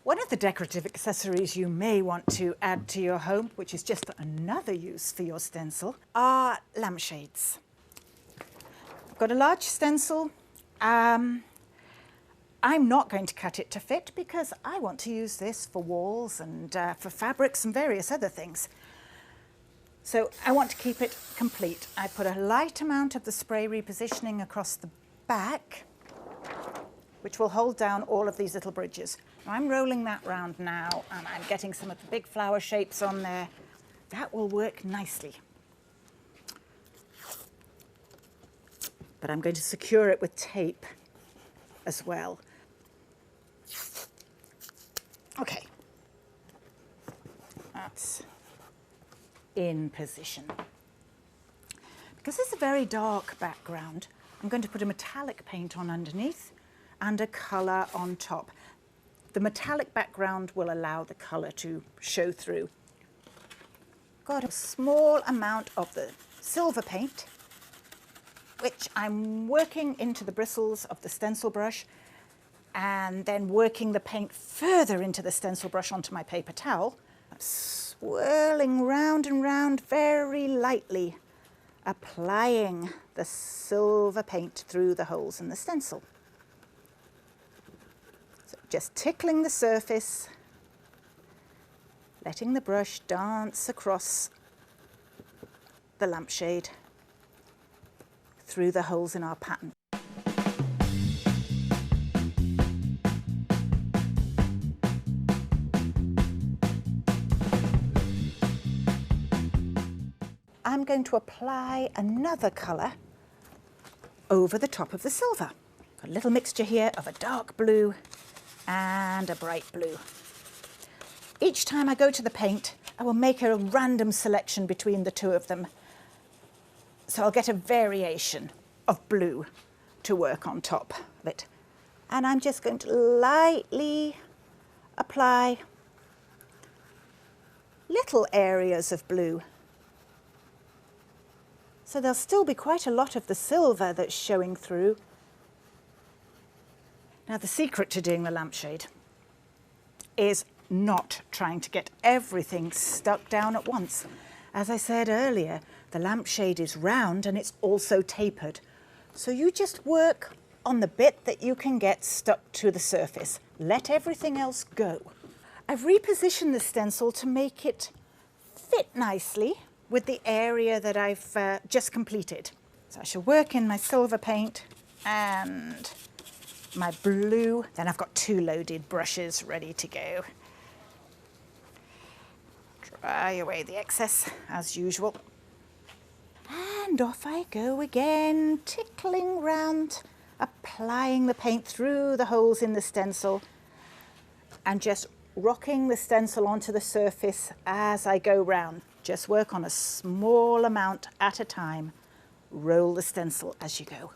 One of the decorative accessories you may want to add to your home, which is just another use for your stencil, are lampshades. I've got a large stencil. I'm not going to cut it to fit because I want to use this for walls and for fabrics and various other things. So I want to keep it complete. I put a light amount of the spray repositioning across the back, which will hold down all of these little bridges. I'm rolling that round now, and I'm getting some of the big flower shapes on there. That will work nicely. But I'm going to secure it with tape as well. Okay. That's in position. Because it's a very dark background, I'm going to put a metallic paint on underneath and a colour on top. The metallic background will allow the colour to show through. Got a small amount of the silver paint, which I'm working into the bristles of the stencil brush and then working the paint further into the stencil brush onto my paper towel. I'm swirling round and round very lightly, applying the silver paint through the holes in the stencil. So just tickling the surface, letting the brush dance across the lampshade through the holes in our pattern. I'm going to apply another colour over the top of the silver. Got a little mixture here of a dark blue and a bright blue. Each time I go to the paint, I will make a random selection between the two of them. So I'll get a variation of blue to work on top of it. And I'm just going to lightly apply little areas of blue. So there'll still be quite a lot of the silver that's showing through. Now the secret to doing the lampshade is not trying to get everything stuck down at once. As I said earlier, the lampshade is round and it's also tapered. So you just work on the bit that you can get stuck to the surface. Let everything else go. I've repositioned the stencil to make it fit nicely with the area that I've just completed. So I shall work in my silver paint and my blue. Then I've got two loaded brushes ready to go. Dry away the excess as usual. And off I go again, tickling round, applying the paint through the holes in the stencil and just rocking the stencil onto the surface as I go round. Just work on a small amount at a time. Roll the stencil as you go.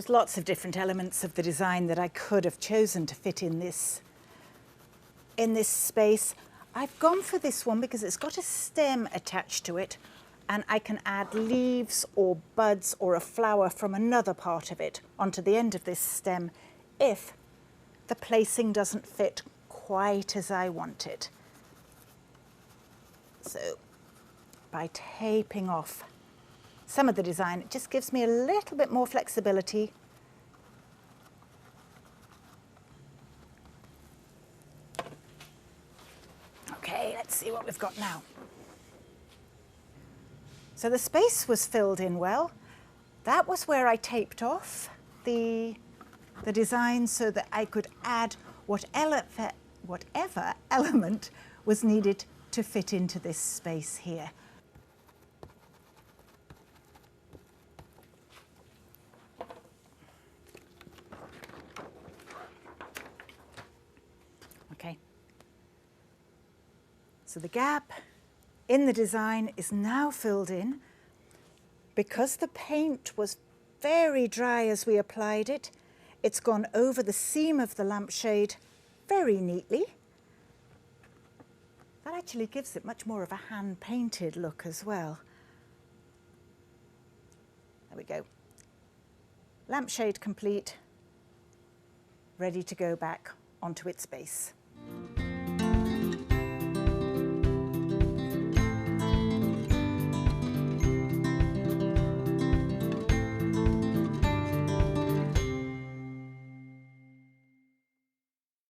Lots of different elements of the design that I could have chosen to fit in this space. I've gone for this one because it's got a stem attached to it and I can add leaves or buds or a flower from another part of it onto the end of this stem if the placing doesn't fit quite as I want it. So by taping off some of the design, it just gives me a little bit more flexibility. Okay, let's see what we've got now. So the space was filled in well. That was where I taped off the design so that I could add whatever element was needed to fit into this space here. So the gap in the design is now filled in. Because the paint was very dry as we applied it, it's gone over the seam of the lampshade very neatly. That actually gives it much more of a hand-painted look as well. There we go. Lampshade complete, ready to go back onto its base.